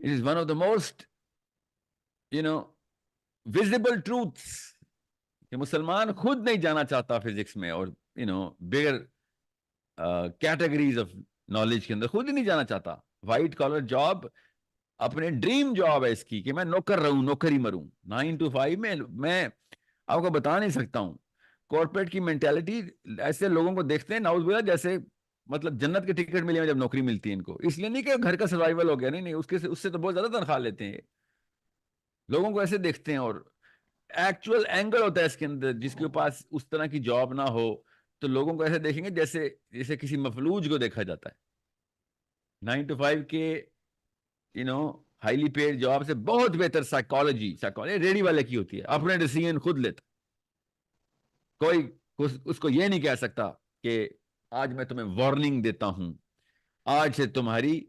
It is one of the most, visible truths کہ مسلمان خود نہیں جانا چاہتا فزکس میں اور بگر کیٹیگریز آف نالج کے اندر خود ہی نہیں جانا چاہتا. وائٹ کالر جاب اپنے ڈریم جاب ہے اس کی کہ میں نوکر رہوں, نوکر ہی مروں. 9 to 5 میں آپ کو بتا نہیں سکتا ہوں. کارپوریٹ کی مینٹالٹی ایسے لوگوں کو دیکھتے ہیں ناؤز باللہ جیسے مطلب جنت کے ٹکٹ ملے جب نوکری ملتی ہے ان کو. اس لیے نہیں کہ گھر کا سروائیول ہو گیا, نہیں, اس سے تو بہت زیادہ تنخواہ لیتے ہیں. لوگوں کو ایسے دیکھتے ہیں. اور ایکچوئل اینگل ہوتا ہے اس کے اندر, جس کے پاس اس طرح کی جاب نہ ہو تو لوگوں کو ایسے دیکھیں گے جیسے کسی مفلوج کو دیکھا جاتا ہے. 9 to 5 کے ہائیلی پیڈ جاب سے بہت بہتر سائیکالوجی ریڈی والے کی ہوتی ہے. اپنے ڈیسیژن خود لیتا, کوئی اس کو یہ نہیں کہہ سکتا کہ آج میں تمہیں وارننگ دیتا ہوں, آج سے تمہاری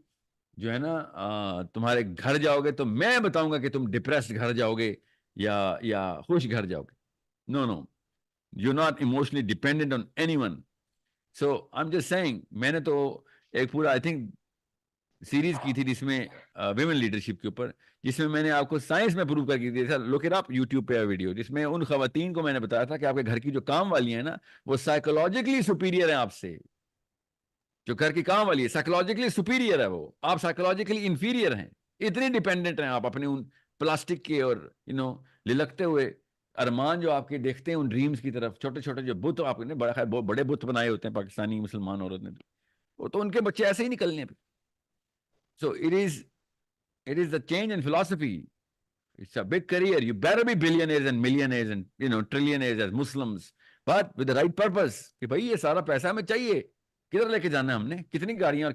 جو ہے نا تمہارے گھر جاؤ گے تو میں بتاؤں گا کہ تم ڈپریسڈ گھر جاؤ گے یا خوش گھر جاؤ گے. No, you not emotionally dependent on anyone. So I am just seeing, میں نے تو ایک پورا آئی تھنک سیریز کی تھی جس میں ویمن لیڈرشپ کے اوپر, جس میں نے آپ کو سائنس میں پروو کر کے دیا تھا. لوک اٹ اپ یوٹیوب پہ ویڈیو, جس میں ان خواتین کو میں نے بتایا تھا کہ آپ کے گھر کی جو کام والی ہیں نا وہ سائیکولوجیکلی سپیریئر ہیں آپ سے. جو گھر کی کام والی ہے سائیکولوجیکلی سپیریئر ہے, وہ آپ سائیکولوجیکلی انفیریئر ہیں. اتنی ڈیپینڈنٹ ہیں آپ اپنے ان پلاسٹک کے اور للکتے ہوئے ارمان جو آپ کے دیکھتے ہیں ان ڈریمز کی طرف. چھوٹے چھوٹے جو بت آپ نے بڑے بت بنائے ہوتے ہیں پاکستانی مسلمان عورت نے, وہ تو ان کے بچے ایسے ہی نکلنے. So it is the change in philosophy. It's a big career. You better be billionaires and millionaires and trillionaires as Muslims, but with the right purpose. کہ بھائی یہ سارا پیسہ ہمیں چاہیے, کدھر لے کے جانا ہے ہم نے, کتنی گاڑیاں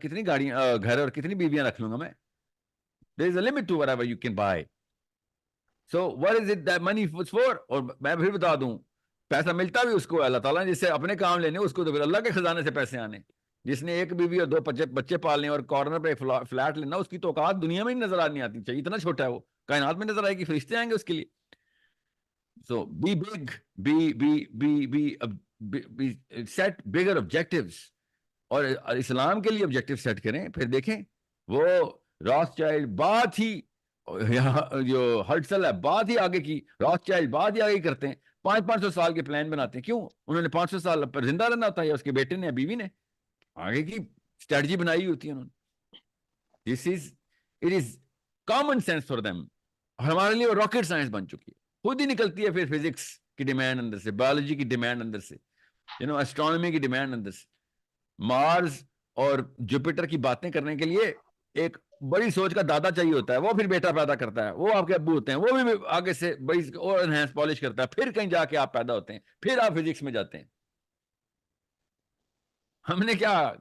اور گھر اور کتنی بیویاں رکھ لوں گا میں. There is a limit to whatever you can buy. So what is it that money was for? اور میں پھر بتا دوں, پیسہ ملتا بھی اس کو اللہ تعالیٰ نے جس سے اپنے کام لینے, اس کو تو پھر اللہ کے خزانے سے پیسے آنے. جس نے ایک بیوی اور 2 بچے پالنے اور کارنر پہ فلیٹ لینا, اس کی تو اوقات دنیا میں ہی نظر آنی آتی چاہیے, اتنا چھوٹا ہے وہ, کائنات میں نظر آئے گی, فرشتے آئیں گے اس کے لیے. So be big, set bigger objectives, اور اسلام کے لیے آبجیکٹیو سیٹ کریں. پھر دیکھیں وہ راس چائلڈ بات ہی, جو ہرٹسل ہے بات ہی آگے کی, راس چائلڈ بات ہی آگے کرتے ہیں, 500 سال کے پلان بناتے ہیں. کیوں؟ انہوں نے 500 سال پر زندہ رہنا ہوتا ہے, یا اس کے بیٹے نے یا بیوی نے آگے کی اسٹریٹجی بنائی ہوتی ہے انہوں نے. It is common sense for them. ہمارے لیے وہ راکٹ سائنس بن چکی ہے, خود ہی نکلتی ہے. پھر فزکس کی ڈیمانڈ اندر سے, بایولوجی کی ڈیمانڈ اندر سے, اسٹرانومی کی ڈیمانڈ اندر سے. مارس اور جوپیٹر کی باتیں کرنے کے لیے ایک بڑی سوچ کا دادا چاہیے ہوتا ہے, وہ پھر بیٹا پیدا کرتا ہے, وہ آپ کے ابو ہوتے ہیں, وہ بھی آگے سے بڑی اور انہینس پالش کرتا ہے, پھر کہیں جا کے آپ پیدا ہوتے ہیں, پھر آپ فزکس میں جاتے ہیں. ہم نے کیا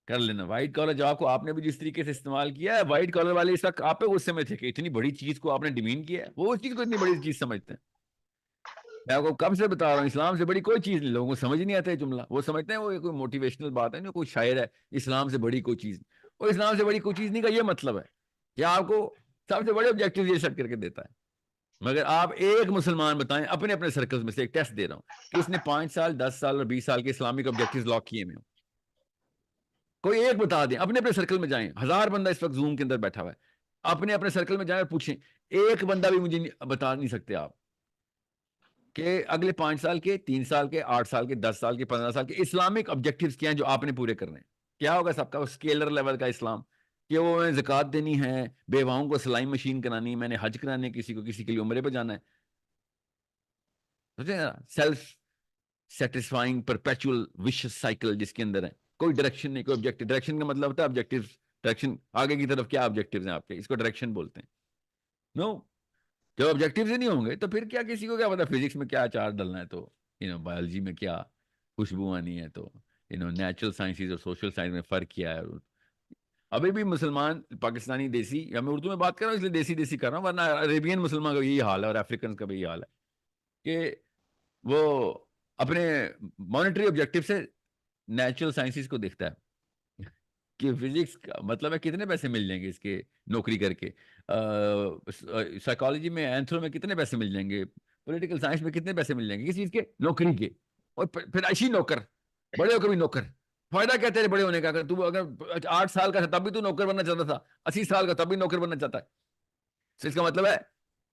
کر لینا؟ وائٹ کالر جاب کو آپ نے بھی جس طریقے سے استعمال کیا ہے, وائٹ کالر والے اس وقت آپ پہ غصے میں تھے کہ اتنی بڑی چیز کو آپ نے ڈیمین کیا ہے. وہ اس چیز کو اتنی بڑی چیز سمجھتے ہیں. میں آپ کو کب سے بتا رہا ہوں, اسلام سے بڑی کوئی چیز نہیں. لوگوں کو سمجھ نہیں آتا ہے جملہ, وہ سمجھتے ہیں وہ کوئی موٹیویشنل بات ہے, کوئی شاعر ہے, اسلام سے بڑی کوئی چیز. اور اسلام سے بڑی کوئی چیز نہیں کا یہ مطلب ہے کہ آپ کو سب سے بڑے آبجیکٹیو یہ سیٹ کر کے دیتا ہے. مگر آپ ایک مسلمان بتائیں اپنے اپنے سرکلز میں سے, ایک ٹیسٹ دے رہا ہوں کہ اس نے 5 سال 10 سال اور 20 سال کے اسلامک آبجیکٹیوز لاک کیے میں ہوں. کوئی ایک بتا دیں, اپنے اپنے سرکل میں جائیں. 1000 بندہ اس وقت زوم کے اندر بیٹھا ہوا ہے, اپنے اپنے سرکل میں جائیں اور پوچھیں, ایک بندہ بھی مجھے بتا نہیں سکتے آپ کہ اگلے 5 سال کے, 3 سال کے, 8 سال کے, 10 سال کے, 15 سال کے اسلامک آبجیکٹیوز کیا ہیں جو آپ نے پورے کرنے ہیں. کیا ہوگا سب کا اسکیلر لیول کا اسلام, کہ وہ میں زکوٰۃ دینی ہے, بیواؤں کو سلائی مشین کرانی, میں نے حج کرانے, کسی کے لیے عمرے پہ جانا ہے. Self satisfying perpetual vicious cycle جس کے اندر ہے, کوئی ڈائریکشن نہیں, کوئی آبجیکٹیو. ڈائریکشن کا مطلب ہوتا ہے آبجیکٹیو ڈائریکشن, آگے کی طرف کیا آبجیکٹیوز ہیں آپ کے, اس کو ڈائریکشن بولتے ہیں. نو, جب آبجیکٹیوز ہی نہیں ہوں گے تو پھر کیا, کسی کو کیا پتا فزکس میں کیا چارج ڈلنا ہے, تو بایولوجی میں کیا خوشبو آنی ہے, تو نیچرل سائنسز اور سوشل سائنس میں فرق کیا ہے. ابھی بھی مسلمان پاکستانی دیسی, یا میں اردو میں بات کر رہا ہوں اس لیے دیسی کر رہا ہوں, ورنہ عربین مسلمان کا یہی حال ہے اور افریقن کا بھی یہی حال ہے کہ وہ اپنے مانیٹری آبجیکٹیو سے نیچرل سائنسز کو دیکھتا ہے کہ فزکس کا مطلب ہے کتنے پیسے مل جائیں گے اس کے نوکری کر کے, سائیکالوجی میں اینتھرو میں کتنے پیسے مل جائیں گے, پولیٹیکل سائنس میں کتنے پیسے مل جائیں گے, کس چیز کے, نوکری کے. اور پھر ایسی نوکر, بڑے ہو کے بھی نوکر, فائدہ کیا تیرے بڑے ہونے کا؟ اگر تو اگر 8 سال کا تھا تب بھی تو نوکر بننا چاہتا تھا، 80 سال کا تب بھی نوکر بننا چاہتا ہے. تو اس کا مطلب ہے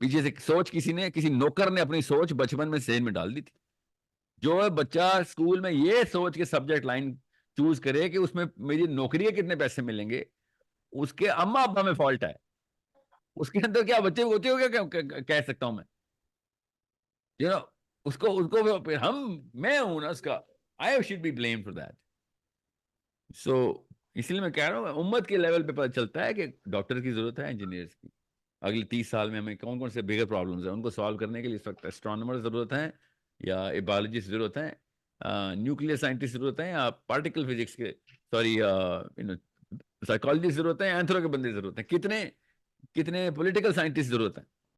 پیچھے سے سوچ کسی نوکر نے اپنی سوچ بچپن میں ذہن میں ڈال دی تھی. جو بچہ اسکول میں یہ سوچ کے سبجیکٹ لائن چوز کرے کہ اس میں میری نوکری کے کتنے پیسے ملیں گے، اس کے اما ابا میں فالٹ ہے. اس کے اندر کیا بچے ہوتے ہو گیا کہہ سکتا ہوں میں، یو نو اس کو میں ہوں نا اس کا، I should be blame for that. So اس لیے میں کہہ رہا ہوں امت کے لیول پہ پتہ چلتا ہے کہ ڈاکٹر کی ضرورت ہے، انجینئرس کی. اگلے 30 سال میں ہمیں کون کون سے بگر پرابلمس ہیں ان کو سالو کرنے کے لیے اس وقت اسٹرانومر ضرورت ہے، یا بایولوجسٹ ضرورت ہے، نیوکلیئر سائنٹسٹ ضرورت ہیں، یا پارٹیکل فزکس کے سوری سائیکالوجسٹ ضرورت ہے، اینتھرو کے بندے ضرورت ہیں، کتنے پولیٹیکل سائنٹسٹ ضرورت ہیں.